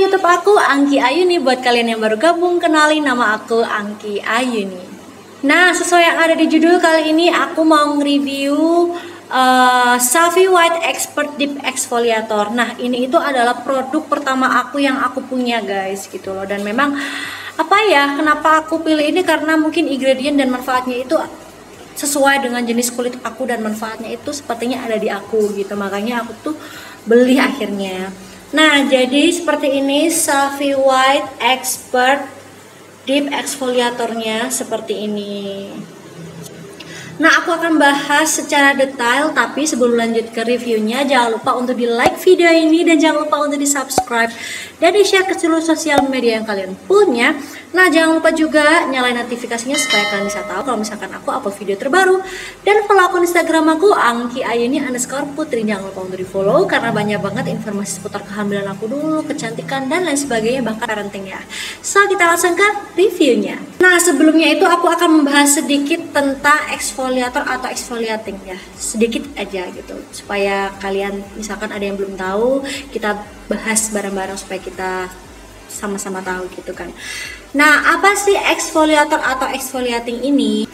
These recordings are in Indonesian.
YouTube aku Angki Ayuni. Buat kalian yang baru gabung, kenalin nama aku Angki Ayuni. Nah, sesuai yang ada di judul, kali ini aku mau nge-review Savi White Expert Deep Exfoliator. Nah, ini itu adalah produk pertama aku yang aku punya guys, gitu loh. Dan memang kenapa aku pilih ini, karena mungkin ingredient dan manfaatnya itu sesuai dengan jenis kulit aku dan manfaatnya itu sepertinya ada di aku gitu. Makanya aku tuh beli akhirnya. Nah, jadi seperti ini Savi White Expert Deep Exfoliatornya seperti ini. Nah, aku akan bahas secara detail, tapi sebelum lanjut ke reviewnya, jangan lupa untuk di like video ini dan jangan lupa untuk di subscribe dan di share ke seluruh sosial media yang kalian punya. Nah, jangan lupa juga nyalain notifikasinya supaya kalian bisa tahu kalau misalkan aku upload video terbaru. Dan follow akun Instagram aku Angki Ayuni _putri. Jangan lupa untuk di follow karena banyak banget informasi seputar kehamilan aku dulu, kecantikan dan lain sebagainya, bahkan parenting ya. So, kita langsung ke reviewnya. Nah, sebelumnya itu aku akan membahas sedikit tentang exfoliator atau exfoliating ya, sedikit aja gitu, supaya kalian misalkan ada yang belum tahu, kita bahas bareng-bareng supaya kita sama-sama tahu gitu kan. Nah, apa sih exfoliator atau exfoliating ini?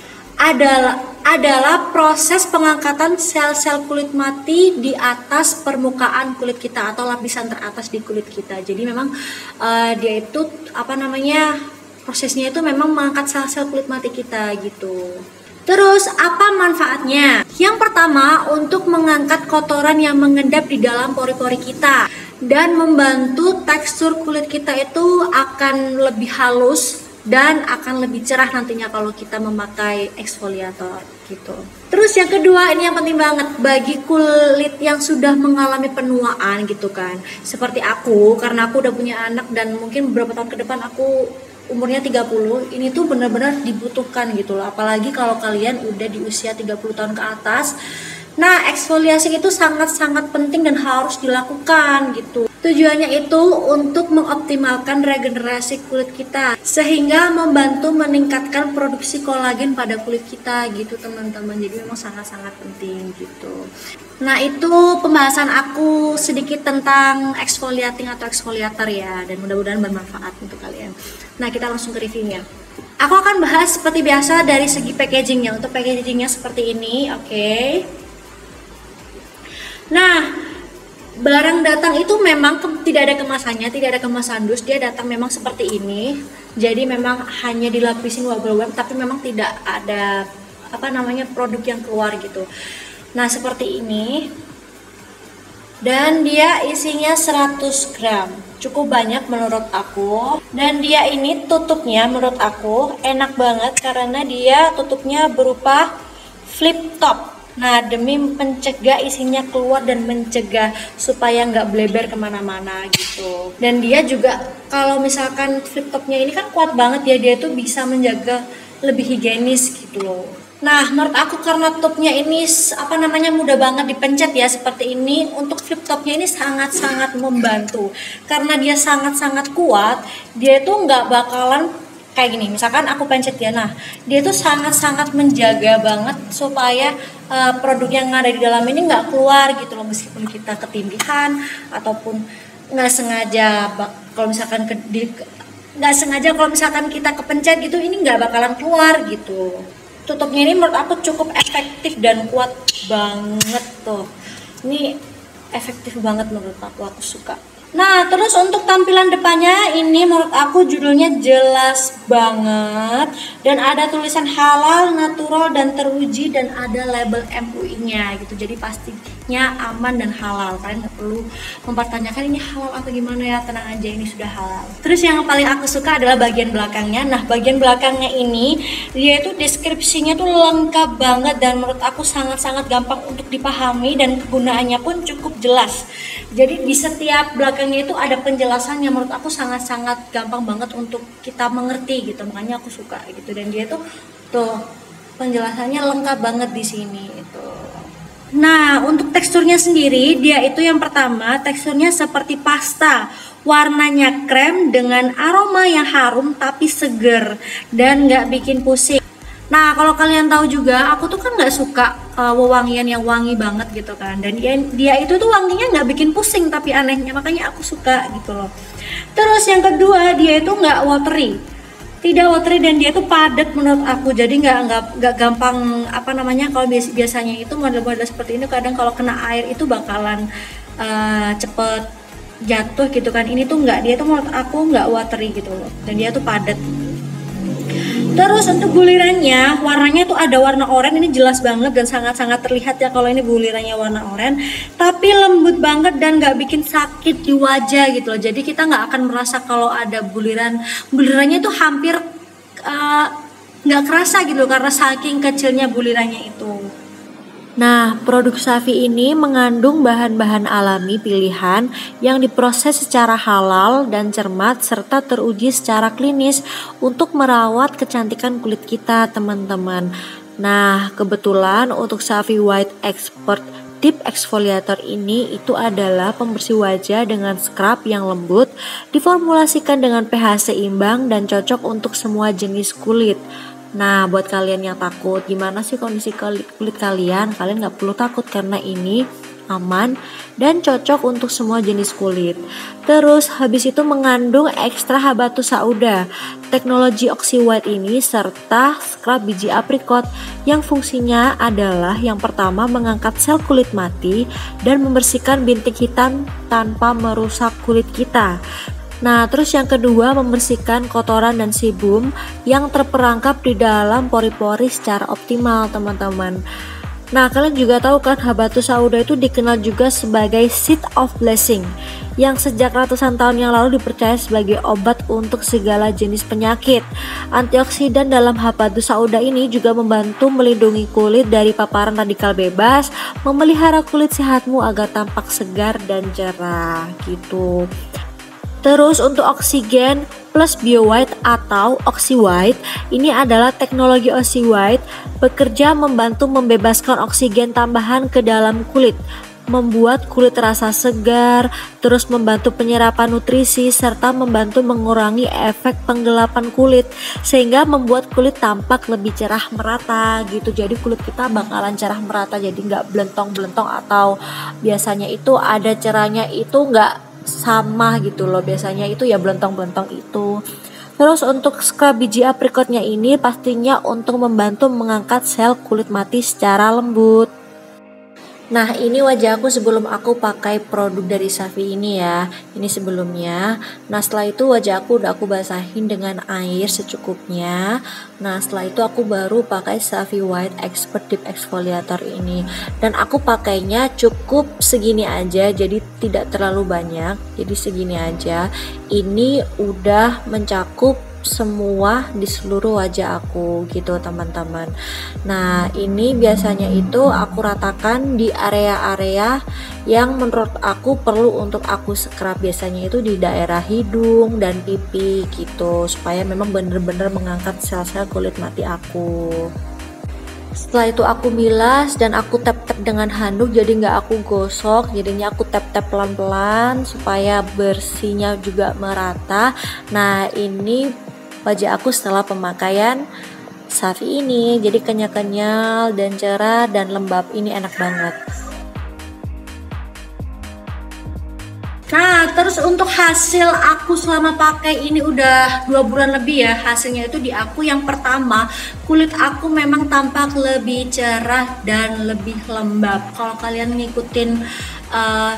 Adalah proses pengangkatan sel-sel kulit mati di atas permukaan kulit kita atau lapisan teratas di kulit kita. Jadi memang dia itu prosesnya itu memang mengangkat sel-sel kulit mati kita gitu. Terus apa manfaatnya? Yang pertama, untuk mengangkat kotoran yang mengendap di dalam pori-pori kita dan membantu tekstur kulit kita itu akan lebih halus dan akan lebih cerah nantinya kalau kita memakai exfoliator gitu. Terus yang kedua, ini yang penting banget bagi kulit yang sudah mengalami penuaan gitu kan. Seperti aku, karena aku udah punya anak dan mungkin beberapa tahun ke depan aku umurnya 30, ini tuh benar-benar dibutuhkan gitu loh. Apalagi kalau kalian udah di usia 30 tahun ke atas. Nah, eksfoliasi itu sangat-sangat penting dan harus dilakukan gitu. Tujuannya itu untuk mengoptimalkan regenerasi kulit kita sehingga membantu meningkatkan produksi kolagen pada kulit kita gitu teman-teman. Jadi memang sangat-sangat penting gitu. Nah, itu pembahasan aku sedikit tentang exfoliating atau exfoliator ya, dan mudah-mudahan bermanfaat untuk kalian. Nah, kita langsung ke reviewnya. Aku akan bahas seperti biasa dari segi packagingnya. Untuk packagingnya seperti ini, oke. Nah, barang datang itu memang tidak ada kemasannya, tidak ada kemasan dus, dia datang memang seperti ini. Jadi memang hanya dilapisin bubble wrap, tapi memang tidak ada produk yang keluar gitu. Nah, seperti ini. Dan dia isinya 100 gram. Cukup banyak menurut aku. Dan dia ini tutupnya menurut aku enak banget karena dia tutupnya berupa flip top. Nah, demi mencegah isinya keluar dan mencegah supaya nggak bleber kemana-mana gitu. Dan dia juga kalau misalkan flip topnya ini kan kuat banget ya, dia tuh bisa menjaga lebih higienis gitu loh. Nah, menurut aku karena topnya ini mudah banget dipencet ya seperti ini. Untuk flip topnya ini sangat-sangat membantu karena dia sangat-sangat kuat. Dia tuh nggak bakalan kayak gini, misalkan aku pencet ya, nah dia tuh sangat-sangat menjaga banget supaya produk yang ada di dalam ini nggak keluar gitu loh, meskipun kita ketindihan ataupun nggak sengaja kalau misalkan kita kepencet gitu, ini nggak bakalan keluar gitu. Tutupnya ini menurut aku cukup efektif dan kuat banget tuh, ini efektif banget menurut aku suka. Nah, terus untuk tampilan depannya ini menurut aku judulnya jelas banget dan ada tulisan halal, natural dan teruji dan ada label MUI-nya gitu. Jadi pastinya aman dan halal. Kalian nggak perlu mempertanyakan ini halal atau gimana ya, tenang aja ini sudah halal. Terus yang paling aku suka adalah bagian belakangnya. Nah, bagian belakangnya ini dia itu deskripsinya tuh lengkap banget dan menurut aku sangat-sangat gampang untuk dipahami dan kegunaannya pun cukup jelas. Jadi di setiap belakangnya itu ada penjelasan yang menurut aku sangat-sangat gampang banget untuk kita mengerti gitu, makanya aku suka gitu. Dan dia tuh penjelasannya lengkap banget di sini itu. Nah, untuk teksturnya sendiri dia itu yang pertama teksturnya seperti pasta, warnanya krem dengan aroma yang harum tapi seger dan nggak bikin pusing. Nah, kalau kalian tahu juga, aku tuh kan nggak suka wewangian yang wangi banget gitu kan. Dan dia itu tuh wanginya nggak bikin pusing, tapi anehnya makanya aku suka gitu loh. Terus yang kedua, dia itu nggak watery, tidak watery, dan dia tuh padat menurut aku. Jadi nggak gampang apa namanya, kalau biasanya itu model-model seperti ini kadang kalau kena air itu bakalan cepet jatuh gitu kan. Ini tuh nggak, dia tuh menurut aku nggak watery gitu loh, dan dia tuh padat. Terus untuk gulirannya, warnanya tuh ada warna oranye, ini jelas banget dan sangat-sangat terlihat ya kalau ini gulirannya warna oranye, tapi lembut banget dan nggak bikin sakit di wajah gitu loh. Jadi kita nggak akan merasa kalau ada bulirannya tuh hampir nggak kerasa gitu loh, karena saking kecilnya bulirannya itu. Nah, produk Safi ini mengandung bahan-bahan alami pilihan yang diproses secara halal dan cermat serta teruji secara klinis untuk merawat kecantikan kulit kita, teman-teman. Nah, kebetulan untuk Safi White Expert Deep Exfoliator ini itu adalah pembersih wajah dengan scrub yang lembut, diformulasikan dengan pH seimbang dan cocok untuk semua jenis kulit. Nah, buat kalian yang takut gimana sih kondisi kulit kalian nggak perlu takut karena ini aman dan cocok untuk semua jenis kulit. Terus habis itu mengandung ekstra habatus sauda, teknologi Oxy White ini serta scrub biji aprikot yang fungsinya adalah yang pertama mengangkat sel kulit mati dan membersihkan bintik hitam tanpa merusak kulit kita. Nah, terus yang kedua membersihkan kotoran dan sebum yang terperangkap di dalam pori-pori secara optimal, teman-teman. Nah, kalian juga tahu kan habatus sauda itu dikenal juga sebagai seed of blessing yang sejak ratusan tahun yang lalu dipercaya sebagai obat untuk segala jenis penyakit. Antioksidan dalam habatus sauda ini juga membantu melindungi kulit dari paparan radikal bebas, memelihara kulit sehatmu agar tampak segar dan cerah gitu. Terus untuk oksigen plus bio white atau Oxy White, ini adalah teknologi Oxy White bekerja membantu membebaskan oksigen tambahan ke dalam kulit, membuat kulit terasa segar, terus membantu penyerapan nutrisi serta membantu mengurangi efek penggelapan kulit sehingga membuat kulit tampak lebih cerah merata gitu. Jadi kulit kita bakalan cerah merata, jadi nggak belentong-belentong atau biasanya itu ada cerahnya itu nggak sama gitu loh, biasanya itu ya belentong-belentong itu. Terus untuk scrub biji aprikotnya ini pastinya untuk membantu mengangkat sel kulit mati secara lembut. Nah, ini wajah aku sebelum aku pakai produk dari Safi ini ya. Ini sebelumnya. Nah, setelah itu wajah aku udah aku basahin dengan air secukupnya. Nah, setelah itu aku baru pakai Safi White Expert Deep Exfoliator ini. Dan aku pakainya cukup segini aja, jadi tidak terlalu banyak. Jadi segini aja. Ini udah mencakup semua di seluruh wajah aku gitu, teman-teman. Nah, ini biasanya itu aku ratakan di area-area yang menurut aku perlu untuk aku scrub, biasanya itu di daerah hidung dan pipi gitu, supaya memang bener-bener mengangkat sel-sel kulit mati aku. Setelah itu aku bilas dan aku tap-tap dengan handuk, jadi nggak aku gosok, jadinya aku tap-tap pelan-pelan supaya bersihnya juga merata. Nah, ini wajah aku setelah pemakaian Safi ini, jadi kenyal-kenyal dan cerah dan lembab, ini enak banget. Nah, terus untuk hasil aku selama pakai ini udah 2 bulan lebih ya, hasilnya itu di aku yang pertama, kulit aku memang tampak lebih cerah dan lebih lembab. Kalau kalian ngikutin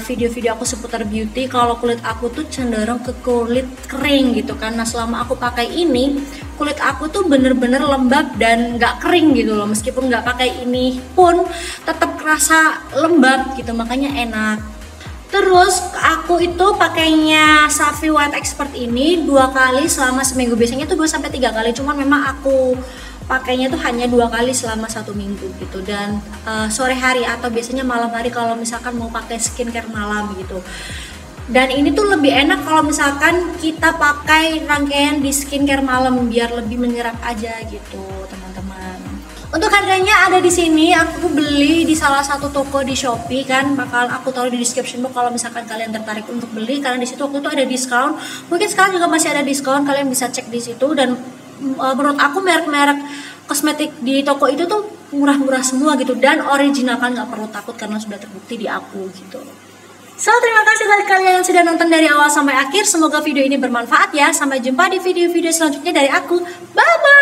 video-video aku seputar beauty, kalau kulit aku tuh cenderung ke kulit kering gitu kan. Nah, selama aku pakai ini, kulit aku tuh bener-bener lembab dan nggak kering gitu loh. Meskipun nggak pakai ini pun tetap kerasa lembab gitu, makanya enak. Terus aku itu pakainya Safi White Expert ini 2 kali selama seminggu. Biasanya tuh 2-3 kali, cuman memang aku pakainya tuh hanya 2 kali selama 1 minggu gitu. Dan sore hari atau biasanya malam hari kalau misalkan mau pakai skincare malam gitu. Dan ini tuh lebih enak kalau misalkan kita pakai rangkaian di skincare malam, biar lebih menyerap aja gitu, teman-teman. Untuk harganya ada di sini, aku beli di salah satu toko di Shopee kan, bakal aku taruh di description box kalau misalkan kalian tertarik untuk beli, karena di situ waktu itu ada diskon. Mungkin sekarang juga masih ada diskon, kalian bisa cek di situ. Dan menurut aku merek-merek kosmetik di toko itu tuh murah-murah semua gitu, dan original, kan nggak perlu takut karena sudah terbukti di aku gitu. So, terima kasih buat kalian yang sudah nonton dari awal sampai akhir. Semoga video ini bermanfaat ya. Sampai jumpa di video-video selanjutnya dari aku. Bye bye.